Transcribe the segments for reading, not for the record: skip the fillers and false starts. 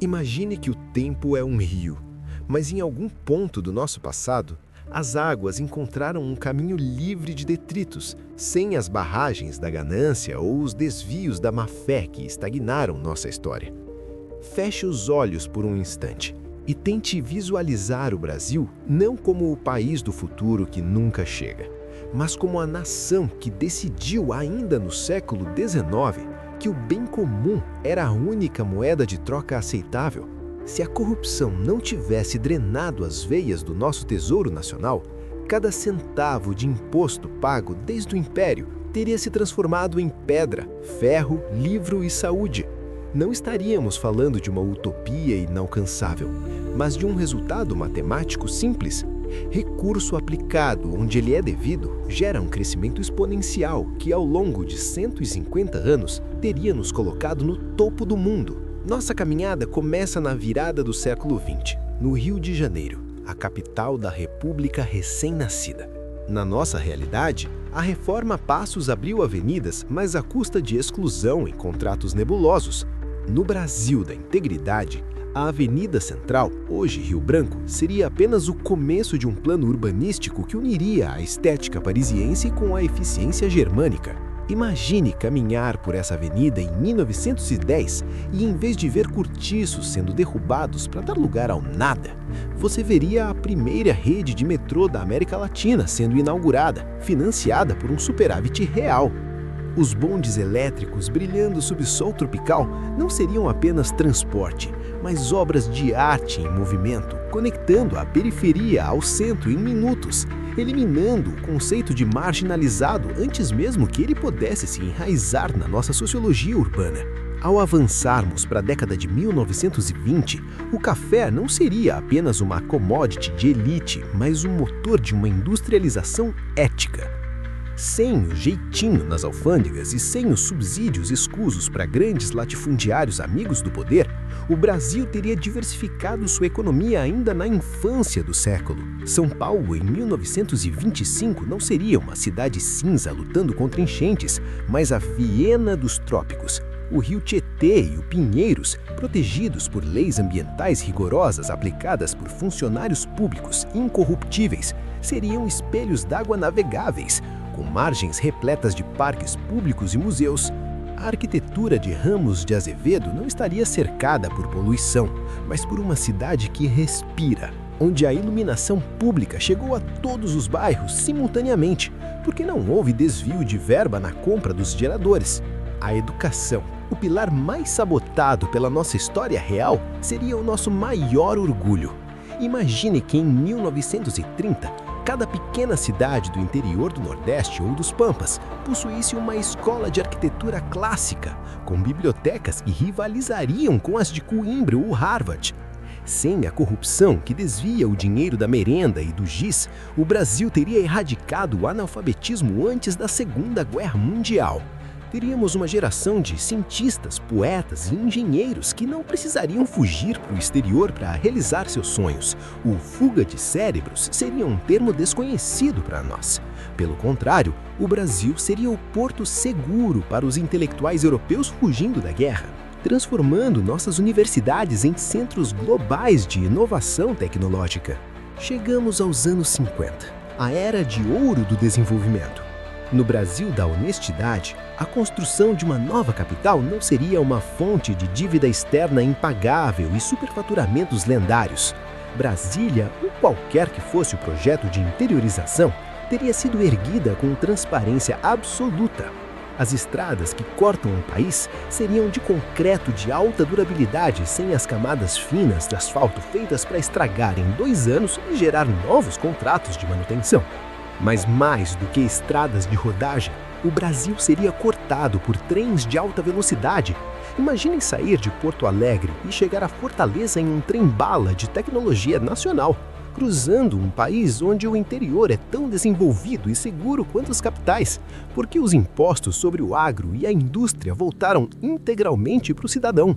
Imagine que o tempo é um rio, mas em algum ponto do nosso passado, as águas encontraram um caminho livre de detritos, sem as barragens da ganância ou os desvios da má-fé que estagnaram nossa história. Feche os olhos por um instante e tente visualizar o Brasil não como o país do futuro que nunca chega, mas como a nação que decidiu ainda no século XIX que o bem comum era a única moeda de troca aceitável. Se a corrupção não tivesse drenado as veias do nosso tesouro nacional, cada centavo de imposto pago desde o Império teria se transformado em pedra, ferro, livro e saúde. Não estaríamos falando de uma utopia inalcançável, mas de um resultado matemático simples. Recurso aplicado onde ele é devido gera um crescimento exponencial que, ao longo de 150 anos, teria nos colocado no topo do mundo. Nossa caminhada começa na virada do século XX, no Rio de Janeiro, a capital da República recém-nascida. Na nossa realidade, a reforma a passos abriu avenidas, mas à custa de exclusão em contratos nebulosos. No Brasil da integridade, a Avenida Central, hoje Rio Branco, seria apenas o começo de um plano urbanístico que uniria a estética parisiense com a eficiência germânica. Imagine caminhar por essa avenida em 1910 e, em vez de ver cortiços sendo derrubados para dar lugar ao nada, você veria a primeira rede de metrô da América Latina sendo inaugurada, financiada por um superávit real. Os bondes elétricos brilhando sob sol tropical não seriam apenas transporte, mas obras de arte em movimento, conectando a periferia ao centro em minutos, eliminando o conceito de marginalizado antes mesmo que ele pudesse se enraizar na nossa sociologia urbana. Ao avançarmos para a década de 1920, o café não seria apenas uma commodity de elite, mas o motor de uma industrialização ética. Sem o jeitinho nas alfândegas e sem os subsídios escusos para grandes latifundiários amigos do poder, o Brasil teria diversificado sua economia ainda na infância do século. São Paulo, em 1925, não seria uma cidade cinza lutando contra enchentes, mas a Viena dos trópicos. O rio Tietê e o Pinheiros, protegidos por leis ambientais rigorosas aplicadas por funcionários públicos incorruptíveis, seriam espelhos d'água navegáveis, com margens repletas de parques públicos e museus. A arquitetura de Ramos de Azevedo não estaria cercada por poluição, mas por uma cidade que respira, onde a iluminação pública chegou a todos os bairros simultaneamente, porque não houve desvio de verba na compra dos geradores. A educação, o pilar mais sabotado pela nossa história real, seria o nosso maior orgulho. Imagine que em 1930, cada pequena cidade do interior do Nordeste ou dos Pampas possuísse uma escola de arquitetura clássica, com bibliotecas que rivalizariam com as de Coimbra ou Harvard. Sem a corrupção que desvia o dinheiro da merenda e do giz, o Brasil teria erradicado o analfabetismo antes da Segunda Guerra Mundial. Teríamos uma geração de cientistas, poetas e engenheiros que não precisariam fugir para o exterior para realizar seus sonhos. O fuga de cérebros seria um termo desconhecido para nós. Pelo contrário, o Brasil seria o porto seguro para os intelectuais europeus fugindo da guerra, transformando nossas universidades em centros globais de inovação tecnológica. Chegamos aos anos 50, a era de ouro do desenvolvimento. No Brasil da honestidade, a construção de uma nova capital não seria uma fonte de dívida externa impagável e superfaturamentos lendários. Brasília, ou qualquer que fosse o projeto de interiorização, teria sido erguida com transparência absoluta. As estradas que cortam o país seriam de concreto de alta durabilidade, sem as camadas finas de asfalto feitas para estragar em 2 anos e gerar novos contratos de manutenção. Mas mais do que estradas de rodagem, o Brasil seria cortado por trens de alta velocidade. Imaginem sair de Porto Alegre e chegar a Fortaleza em um trem-bala de tecnologia nacional, cruzando um país onde o interior é tão desenvolvido e seguro quanto as capitais, porque os impostos sobre o agro e a indústria voltaram integralmente para o cidadão.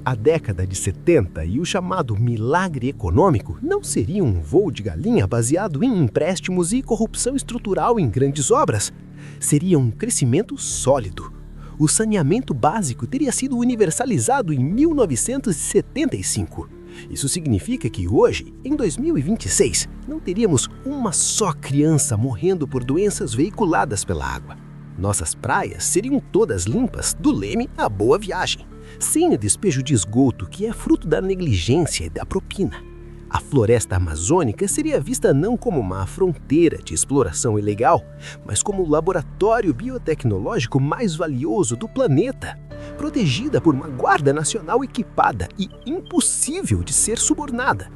A década de 70 e o chamado milagre econômico não seria um voo de galinha baseado em empréstimos e corrupção estrutural em grandes obras. Seria um crescimento sólido. O saneamento básico teria sido universalizado em 1975. Isso significa que hoje, em 2026, não teríamos uma só criança morrendo por doenças veiculadas pela água. Nossas praias seriam todas limpas, do Leme à Boa Viagem, sem o despejo de esgoto que é fruto da negligência e da propina. A floresta amazônica seria vista não como uma fronteira de exploração ilegal, mas como o laboratório biotecnológico mais valioso do planeta, protegida por uma guarda nacional equipada e impossível de ser subornada,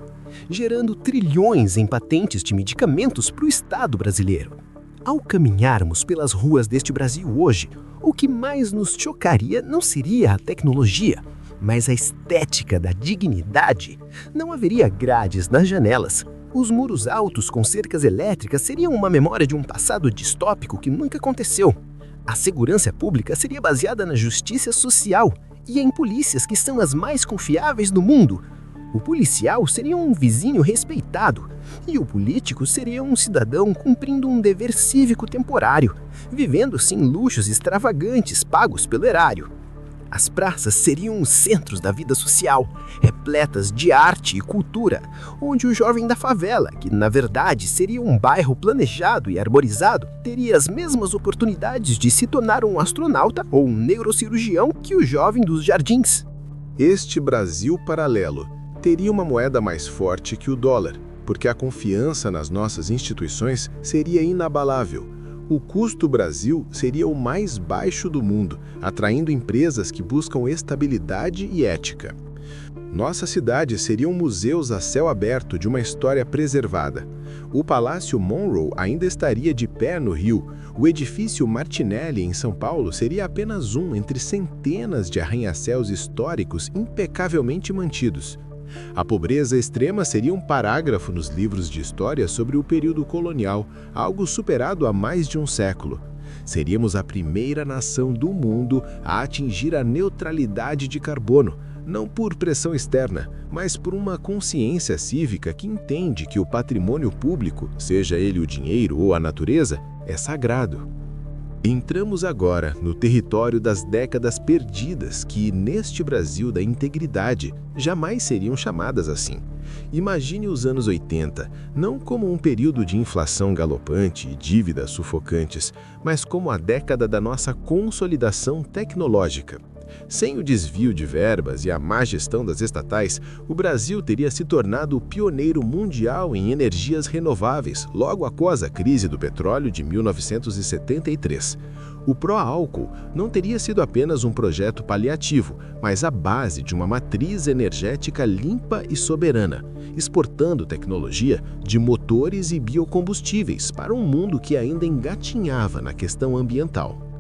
gerando trilhões em patentes de medicamentos para o Estado brasileiro. Ao caminharmos pelas ruas deste Brasil hoje, o que mais nos chocaria não seria a tecnologia, mas a estética da dignidade. Não haveria grades nas janelas. Os muros altos com cercas elétricas seriam uma memória de um passado distópico que nunca aconteceu. A segurança pública seria baseada na justiça social e em polícias que são as mais confiáveis do mundo. O policial seria um vizinho respeitado e o político seria um cidadão cumprindo um dever cívico temporário, vivendo sem luxos extravagantes pagos pelo erário. As praças seriam os centros da vida social, repletas de arte e cultura, onde o jovem da favela, que na verdade seria um bairro planejado e arborizado, teria as mesmas oportunidades de se tornar um astronauta ou um neurocirurgião que o jovem dos jardins. Este Brasil paralelo teria uma moeda mais forte que o dólar, porque a confiança nas nossas instituições seria inabalável. O custo Brasil seria o mais baixo do mundo, atraindo empresas que buscam estabilidade e ética. Nossas cidades seriam museus a céu aberto de uma história preservada. O Palácio Monroe ainda estaria de pé no Rio. O edifício Martinelli, em São Paulo, seria apenas um entre centenas de arranha-céus históricos impecavelmente mantidos. A pobreza extrema seria um parágrafo nos livros de história sobre o período colonial, algo superado há mais de um século. Seríamos a primeira nação do mundo a atingir a neutralidade de carbono, não por pressão externa, mas por uma consciência cívica que entende que o patrimônio público, seja ele o dinheiro ou a natureza, é sagrado. Entramos agora no território das décadas perdidas que, neste Brasil da integridade, jamais seriam chamadas assim. Imagine os anos 80, não como um período de inflação galopante e dívidas sufocantes, mas como a década da nossa consolidação tecnológica. Sem o desvio de verbas e a má gestão das estatais, o Brasil teria se tornado o pioneiro mundial em energias renováveis logo após a crise do petróleo de 1973. O pró-álcool não teria sido apenas um projeto paliativo, mas a base de uma matriz energética limpa e soberana, exportando tecnologia de motores e biocombustíveis para um mundo que ainda engatinhava na questão ambiental.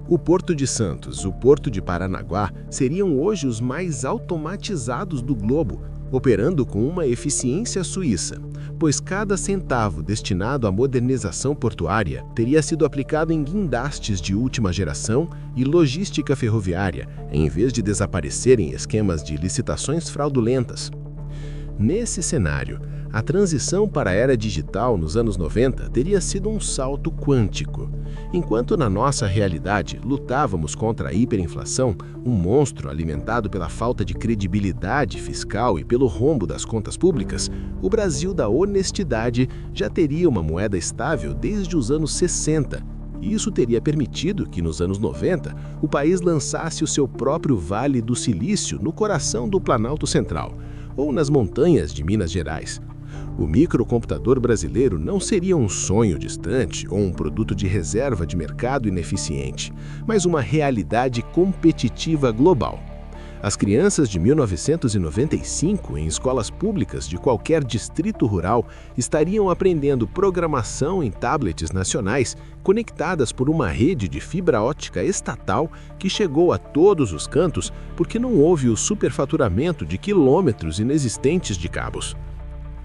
O Porto de Santos, o Porto de Paranaguá seriam hoje os mais automatizados do globo, operando com uma eficiência suíça, pois cada centavo destinado à modernização portuária teria sido aplicado em guindastes de última geração e logística ferroviária, em vez de desaparecer em esquemas de licitações fraudulentas. Nesse cenário, a transição para a era digital nos anos 90 teria sido um salto quântico. Enquanto na nossa realidade lutávamos contra a hiperinflação, um monstro alimentado pela falta de credibilidade fiscal e pelo rombo das contas públicas, o Brasil da honestidade já teria uma moeda estável desde os anos 60. E isso teria permitido que, nos anos 90, o país lançasse o seu próprio Vale do Silício no coração do Planalto Central, ou nas montanhas de Minas Gerais. O microcomputador brasileiro não seria um sonho distante ou um produto de reserva de mercado ineficiente, mas uma realidade competitiva global. As crianças de 1995, em escolas públicas de qualquer distrito rural, estariam aprendendo programação em tablets nacionais conectadas por uma rede de fibra ótica estatal que chegou a todos os cantos porque não houve o superfaturamento de quilômetros inexistentes de cabos.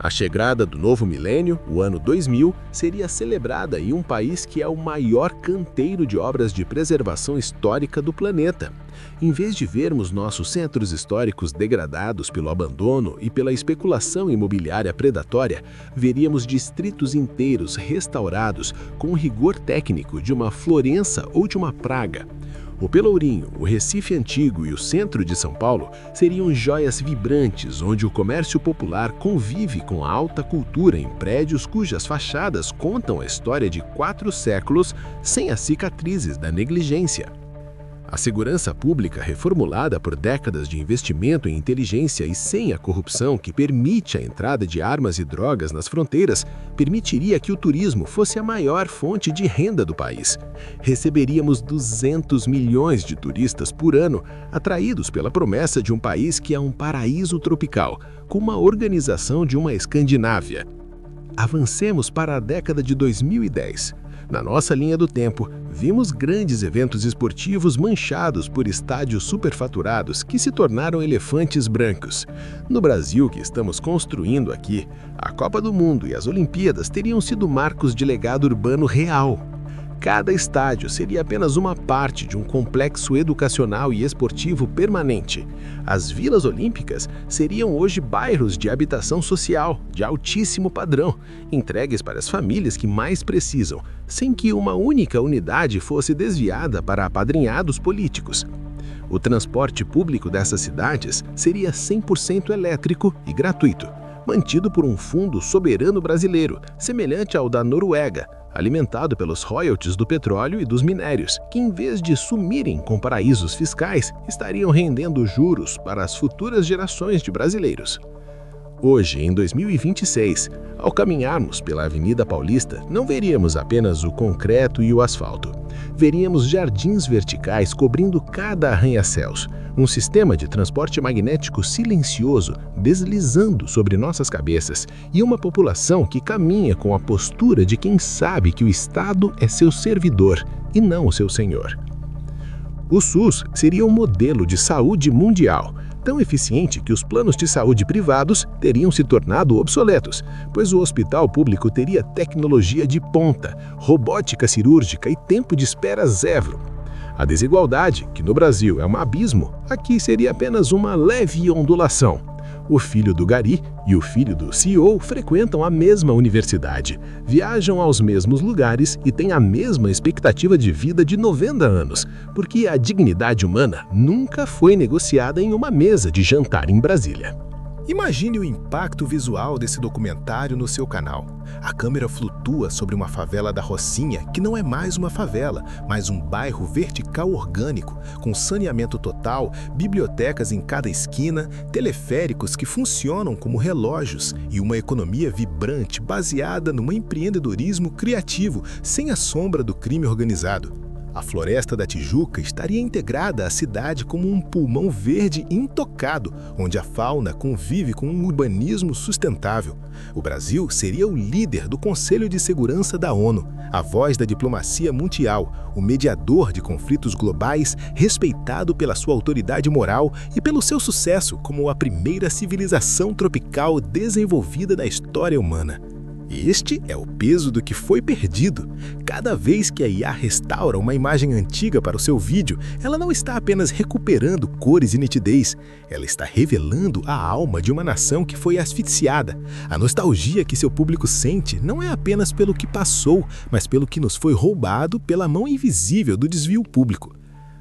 A chegada do novo milênio, o ano 2000, seria celebrada em um país que é o maior canteiro de obras de preservação histórica do planeta. Em vez de vermos nossos centros históricos degradados pelo abandono e pela especulação imobiliária predatória, veríamos distritos inteiros restaurados com o rigor técnico de uma Florença ou de uma Praga. O Pelourinho, o Recife Antigo e o centro de São Paulo seriam joias vibrantes onde o comércio popular convive com a alta cultura em prédios cujas fachadas contam a história de 4 séculos sem as cicatrizes da negligência. A segurança pública, reformulada por décadas de investimento em inteligência e sem a corrupção que permite a entrada de armas e drogas nas fronteiras, permitiria que o turismo fosse a maior fonte de renda do país. Receberíamos 200 milhões de turistas por ano, atraídos pela promessa de um país que é um paraíso tropical, com uma organização de uma Escandinávia. Avancemos para a década de 2010. Na nossa linha do tempo, vimos grandes eventos esportivos manchados por estádios superfaturados que se tornaram elefantes brancos. No Brasil que estamos construindo aqui, a Copa do Mundo e as Olimpíadas teriam sido marcos de legado urbano real. Cada estádio seria apenas uma parte de um complexo educacional e esportivo permanente. As vilas olímpicas seriam hoje bairros de habitação social de altíssimo padrão, entregues para as famílias que mais precisam, sem que uma única unidade fosse desviada para apadrinhados políticos. O transporte público dessas cidades seria 100% elétrico e gratuito, mantido por um fundo soberano brasileiro, semelhante ao da Noruega, alimentado pelos royalties do petróleo e dos minérios, que em vez de sumirem com paraísos fiscais, estariam rendendo juros para as futuras gerações de brasileiros. Hoje, em 2026, ao caminharmos pela Avenida Paulista, não veríamos apenas o concreto e o asfalto. Veríamos jardins verticais cobrindo cada arranha-céus, um sistema de transporte magnético silencioso deslizando sobre nossas cabeças e uma população que caminha com a postura de quem sabe que o Estado é seu servidor e não o seu senhor. O SUS seria um modelo de saúde mundial, tão eficiente que os planos de saúde privados teriam se tornado obsoletos, pois o hospital público teria tecnologia de ponta, robótica cirúrgica e tempo de espera zero. A desigualdade, que no Brasil é um abismo, aqui seria apenas uma leve ondulação. O filho do gari e o filho do CEO frequentam a mesma universidade, viajam aos mesmos lugares e têm a mesma expectativa de vida de 90 anos, porque a dignidade humana nunca foi negociada em uma mesa de jantar em Brasília. Imagine o impacto visual desse documentário no seu canal. A câmera flutua sobre uma favela da Rocinha, que não é mais uma favela, mas um bairro vertical orgânico, com saneamento total, bibliotecas em cada esquina, teleféricos que funcionam como relógios e uma economia vibrante baseada no empreendedorismo criativo, sem a sombra do crime organizado. A Floresta da Tijuca estaria integrada à cidade como um pulmão verde intocado, onde a fauna convive com um urbanismo sustentável. O Brasil seria o líder do Conselho de Segurança da ONU, a voz da diplomacia mundial, o mediador de conflitos globais, respeitado pela sua autoridade moral e pelo seu sucesso como a primeira civilização tropical desenvolvida da história humana. Este é o peso do que foi perdido. Cada vez que a IA restaura uma imagem antiga para o seu vídeo, ela não está apenas recuperando cores e nitidez, ela está revelando a alma de uma nação que foi asfixiada. A nostalgia que seu público sente não é apenas pelo que passou, mas pelo que nos foi roubado pela mão invisível do desvio público.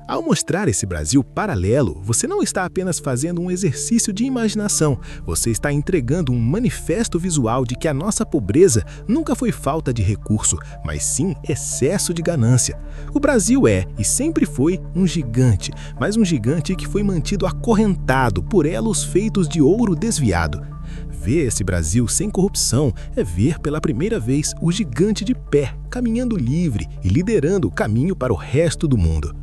Ao mostrar esse Brasil paralelo, você não está apenas fazendo um exercício de imaginação, você está entregando um manifesto visual de que a nossa pobreza nunca foi falta de recurso, mas sim excesso de ganância. O Brasil é, e sempre foi, um gigante, mas um gigante que foi mantido acorrentado por elos feitos de ouro desviado. Ver esse Brasil sem corrupção é ver pela primeira vez o gigante de pé, caminhando livre e liderando o caminho para o resto do mundo.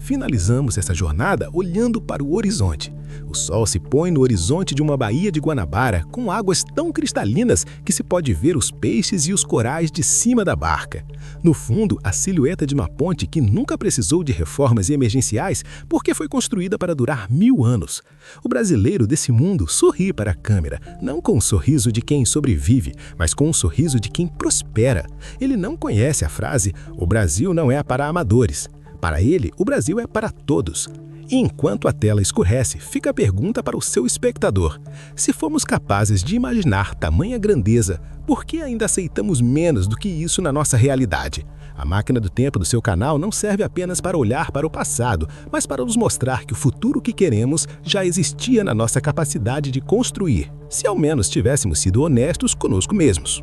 Finalizamos essa jornada olhando para o horizonte. O sol se põe no horizonte de uma baía de Guanabara com águas tão cristalinas que se pode ver os peixes e os corais de cima da barca. No fundo, a silhueta de uma ponte que nunca precisou de reformas emergenciais porque foi construída para durar 1000 anos. O brasileiro desse mundo sorri para a câmera, não com o sorriso de quem sobrevive, mas com o sorriso de quem prospera. Ele não conhece a frase "O Brasil não é para amadores". Para ele, o Brasil é para todos. E enquanto a tela escurece, fica a pergunta para o seu espectador. Se fomos capazes de imaginar tamanha grandeza, por que ainda aceitamos menos do que isso na nossa realidade? A máquina do tempo do seu canal não serve apenas para olhar para o passado, mas para nos mostrar que o futuro que queremos já existia na nossa capacidade de construir, se ao menos tivéssemos sido honestos conosco mesmos.